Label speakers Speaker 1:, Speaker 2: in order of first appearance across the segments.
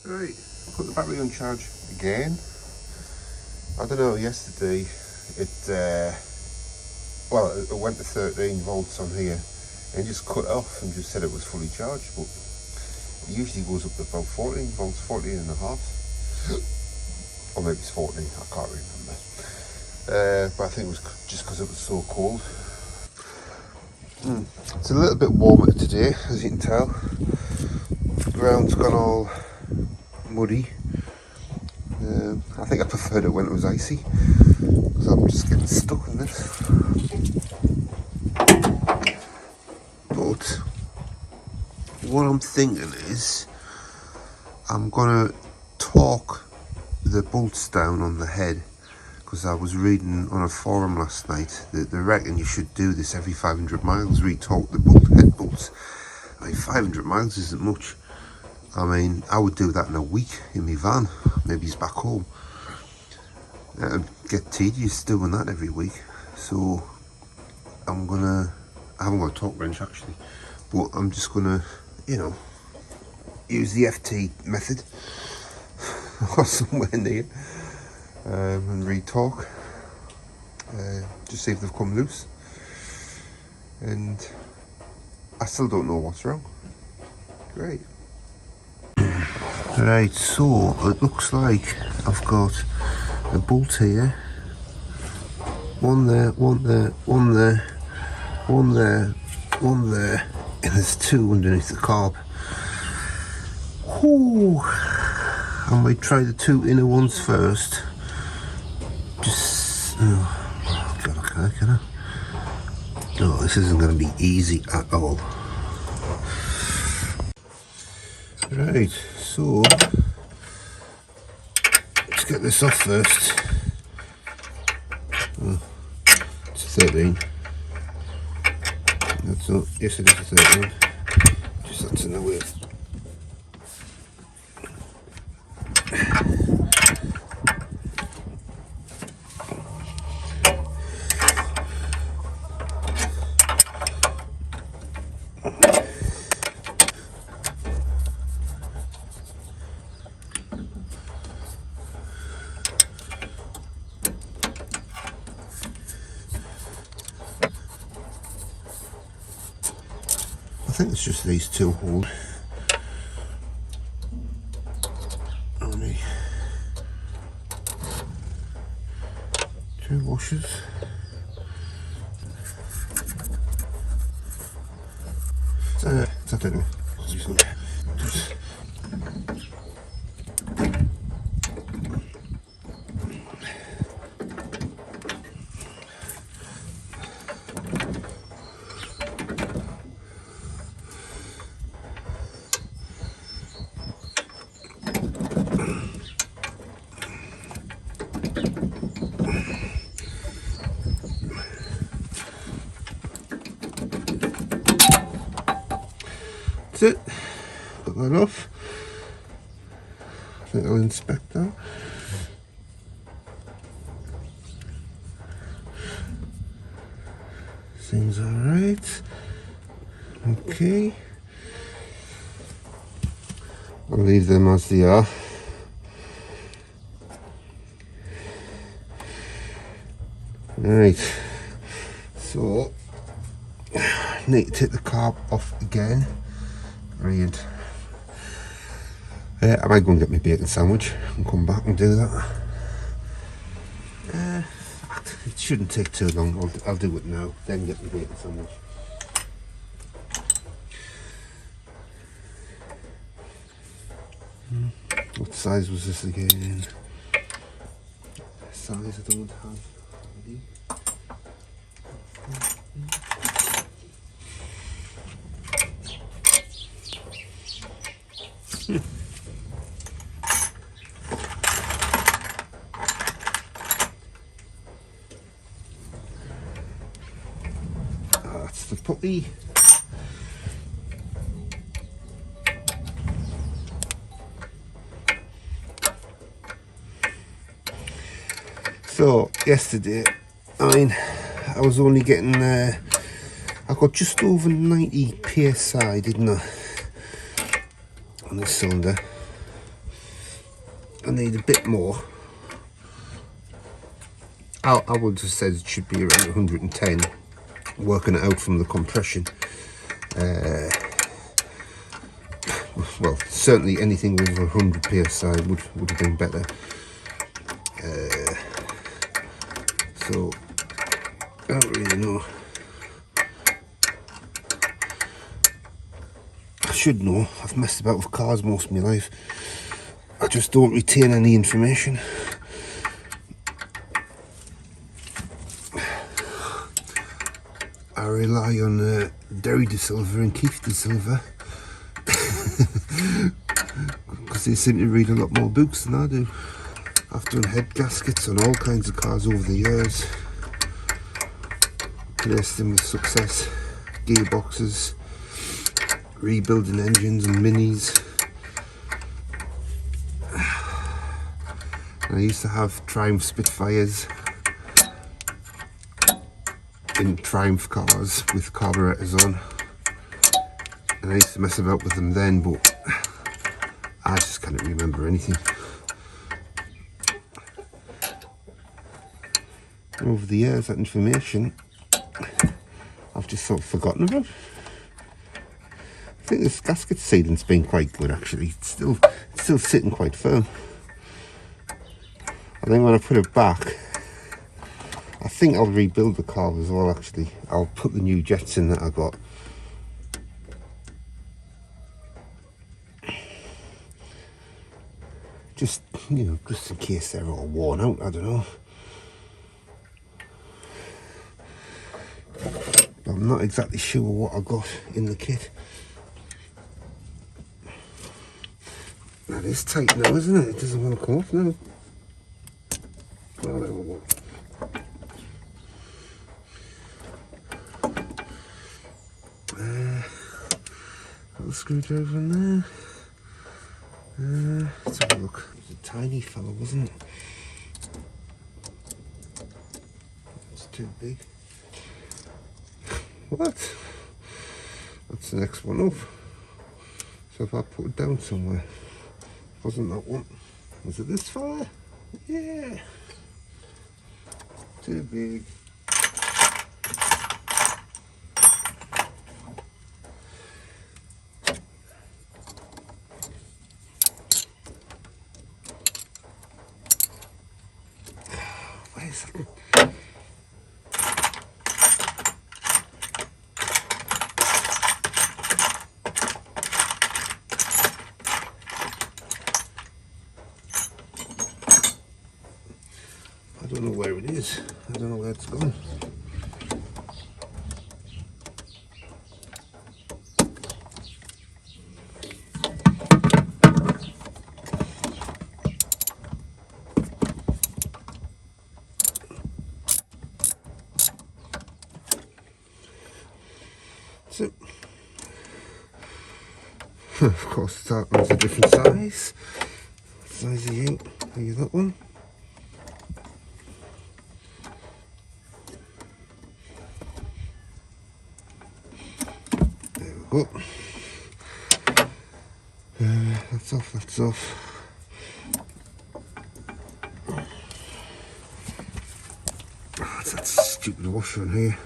Speaker 1: Right, put the battery on charge again. I don't know, yesterday it went to 13 volts on here and just cut off and just said it was fully charged, but it usually goes up to about 14 volts, 14 and a half. Or maybe it's 14, I can't remember. But I think it was just because it was so cold. It's a little bit warmer today, as you can tell. The ground's gone all muddy. I think I preferred it when it was icy, because I'm just getting stuck in this. But what I'm thinking is I'm gonna torque the bolts down on the head, because I was reading on a forum last night that they reckon you should do this every 500 miles, retorque the head bolts. I mean, 500 miles isn't much. I mean, I would do that in a week in my van. Maybe it's back home. It'd get tedious doing that every week. So I haven't got a torque wrench actually, but I'm just gonna, use the FT method or somewhere near and retorque. Just see if they've come loose. And I still don't know what's wrong. Great. Right, so it looks like I've got a bolt here, one there, one there, one there, one there, one there, and there's two underneath the carb. Whew. I might try the two inner ones first. Just, oh God, can I? No, this isn't going to be easy at all. Right, so let's get this off first. Oh, it's 13. That's not, yes it is a 13. Just that's in the way. I think it's just these two hold. Only two washers. I don't know. That's it. Put that off. I think I'll inspect that. Seems alright. Okay. I'll leave them as they are. Right. So, need to take the carb off again. Brilliant. I might go and get my bacon sandwich and come back and do that. It shouldn't take too long. I'll do it now, then get my bacon sandwich. What size was this again? Size I don't have. That's the puppy. So yesterday, I was only getting I got just over 90 psi, didn't I, on this cylinder. I need a bit more. I would have said it should be around 110, working it out from the compression. Well, certainly anything over 100 psi would have been better. So I don't really know. I should know. I've messed about with cars most of my life. I just don't retain any information. I rely on Derry De Silva and Keith De Silva because they seem to read a lot more books than I do. I've done head gaskets on all kinds of cars over the years, placed them with success, gearboxes, rebuilding engines and minis. And I used to have Triumph Spitfires in Triumph cars with carburetors on, and I used to mess about with them then, but I just can't remember anything. And over the years, that information I've just sort of forgotten about. I think this gasket sealant's been quite good actually. It's still sitting quite firm. I think when I put it back, I think I'll rebuild the carb as well actually. I'll put the new jets in that I got. Just, you know, just in case they're all worn out, I don't know. I'm not exactly sure what I got in the kit. That is tight now, isn't it? It doesn't want to come off now. Well, there we go. Little screwdriver in there. Let's have a look. It was a tiny fella, wasn't it? It's too big. What? That's the next one up. So if I put it down somewhere, wasn't that one? Was it this fella? Yeah. Too big. Where is it? I don't know where it is. I don't know where it's gone. So, of course, that one's a different size. What size are you? Are you that one? Oh, that's off, that's off. Oh, it's that stupid washer in here.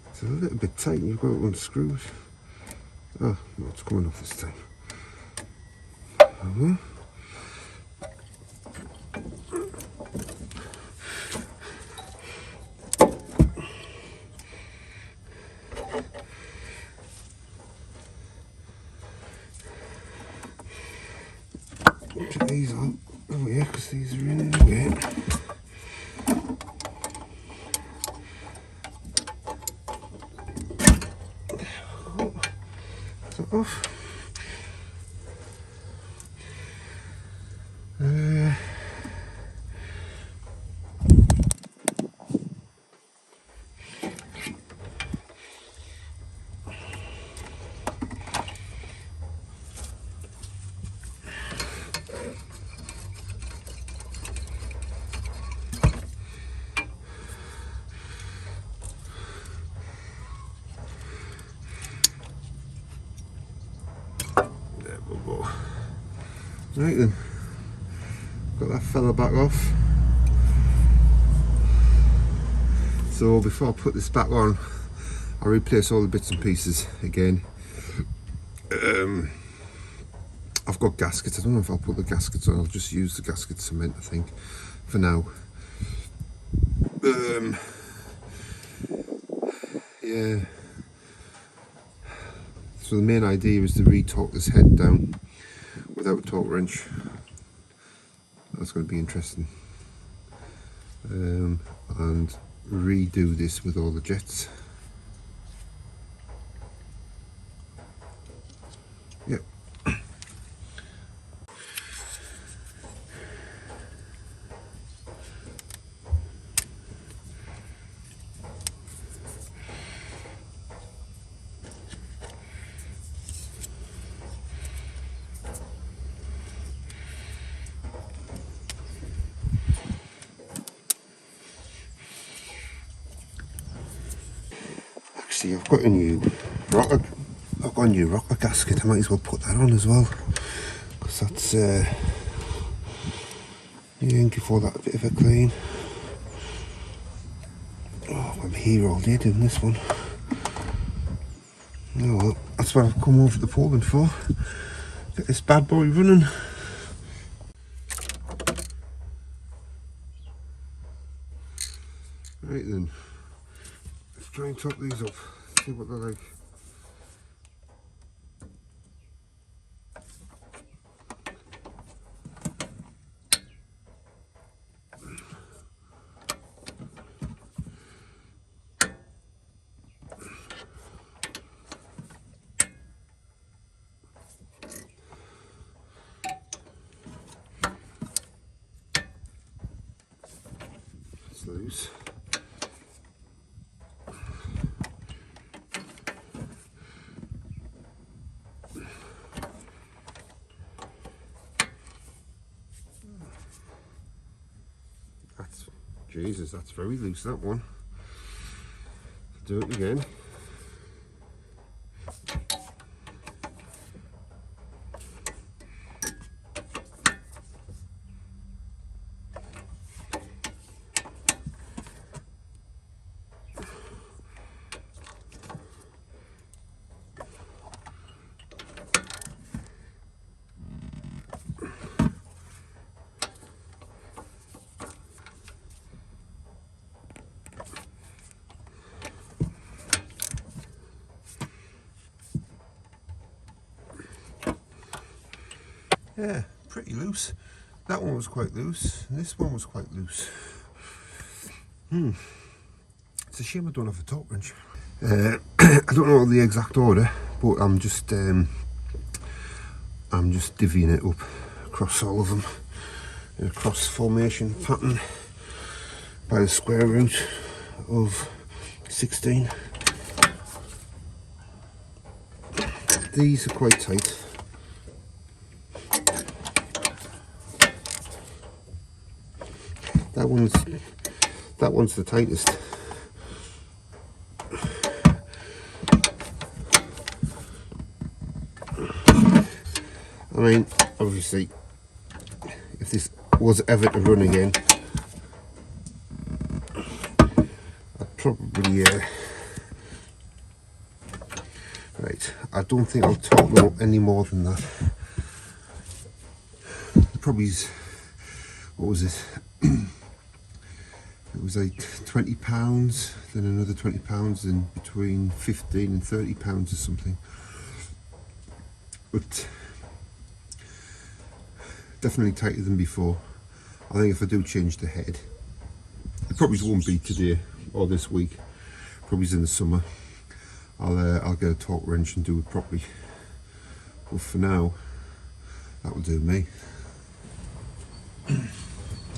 Speaker 1: It's a little bit tight, you've got to unscrew it. Oh, no, it's coming off this time. Put these on over here because these are in the way. Is that off? Right then, Got that fella back off. So before I put this back on, I'll replace all the bits and pieces again. I've got gaskets. I don't know if I'll put the gaskets on. I'll just use the gasket cement, I think, for now. Yeah. So the main idea is to re-torque this head down without a torque wrench. That's going to be interesting. And redo this with all the jets. Yep. Actually, I've got a new rocker. I've got a new rocker gasket. I might as well put that on as well, because that's you give all that a bit of a clean. Oh, I'm here all day doing this one. Oh well, that's what I've come over to Poland for. Get this bad boy running. Right then, let's try and top these up, see what they're like. It's loose. Jesus, that's very loose, that one. Do it again. Yeah, pretty loose. That one was quite loose. This one was quite loose. It's a shame I don't have a torque wrench. I don't know the exact order, but I'm just divvying it up across all of them in a cross formation pattern by the square root of 16. These are quite tight. That one's the tightest. I mean, obviously, if this was ever to run again, I'd probably right. I don't think I'll torque them up any more than that. Probably, what was it? It was like £20, then another £20, and between 15 and £30 or something. But definitely tighter than before. I think if I do change the head, it probably won't be today or this week. Probably in the summer. I'll get a torque wrench and do it properly. But for now, that will do me.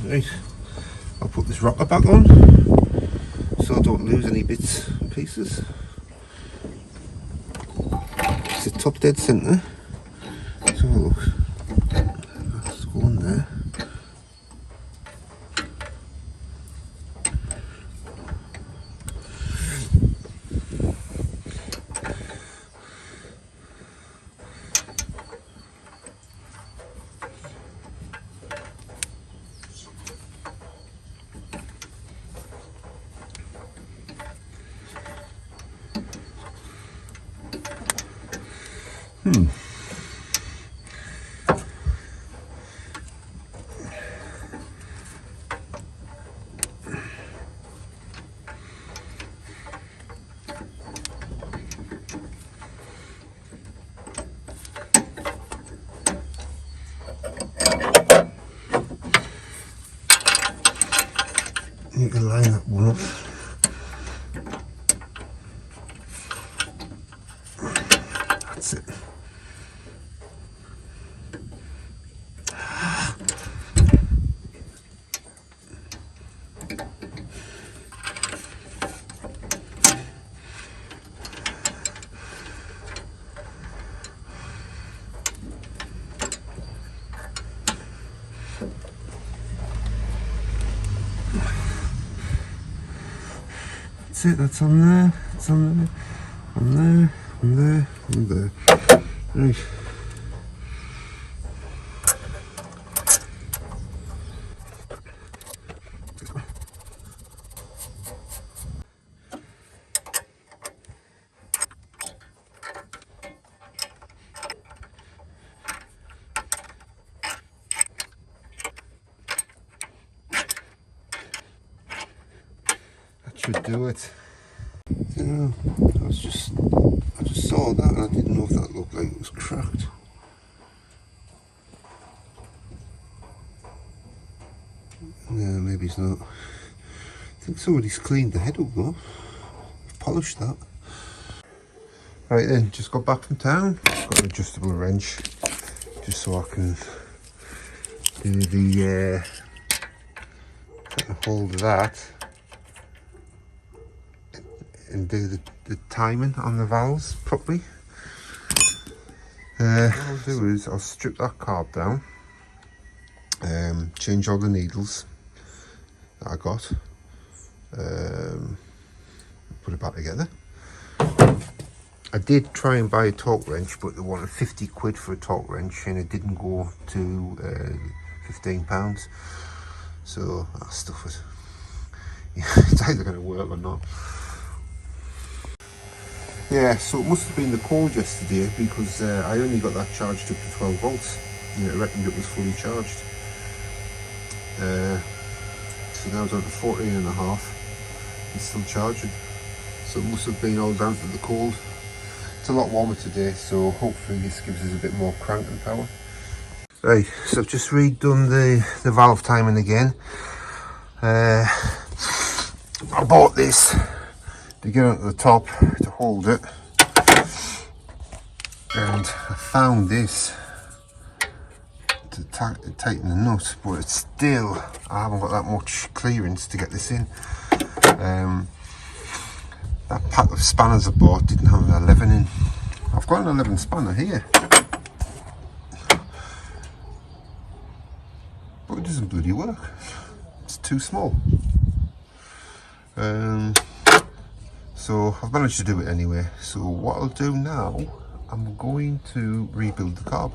Speaker 1: Right. I'll put this rocker back on so I don't lose any bits and pieces. It's a top dead centre. So look, let's go on there. You can line that one up. That's it. That's it, that's on there, it's on there, on there, on there, on there. Right. Should do it. Yeah, I just saw that and I didn't know if that looked like it was cracked. Yeah, maybe it's not. I think somebody's cleaned the head up though. Polished that. Right then, just got back from town. Got an adjustable wrench, just so I can do the hold of that. And do the timing on the valves properly. What I'll do is I'll strip that carb down, change all the needles that I got, put it back together. I did try and buy a torque wrench, but they wanted 50 quid for a torque wrench and it didn't go to £15. So I'll stuff it. It's either going to work or not. Yeah, so it must have been the cold yesterday because I only got that charged up to 12 volts. I reckoned it was fully charged. So now it's on to 14.5. It's still charging. So it must have been all down to the cold. It's a lot warmer today, so hopefully this gives us a bit more cranking power. Right, so I've just redone the valve timing again. I bought this to get onto the top to hold it, and I found this to tighten the nut, but it's still, I haven't got that much clearance to get this in. That pack of spanners I bought didn't have an 11 in. I've got an 11 spanner here, but it doesn't bloody work. It's too small. So I've managed to do it anyway. So what I'll do now, I'm going to rebuild the carb.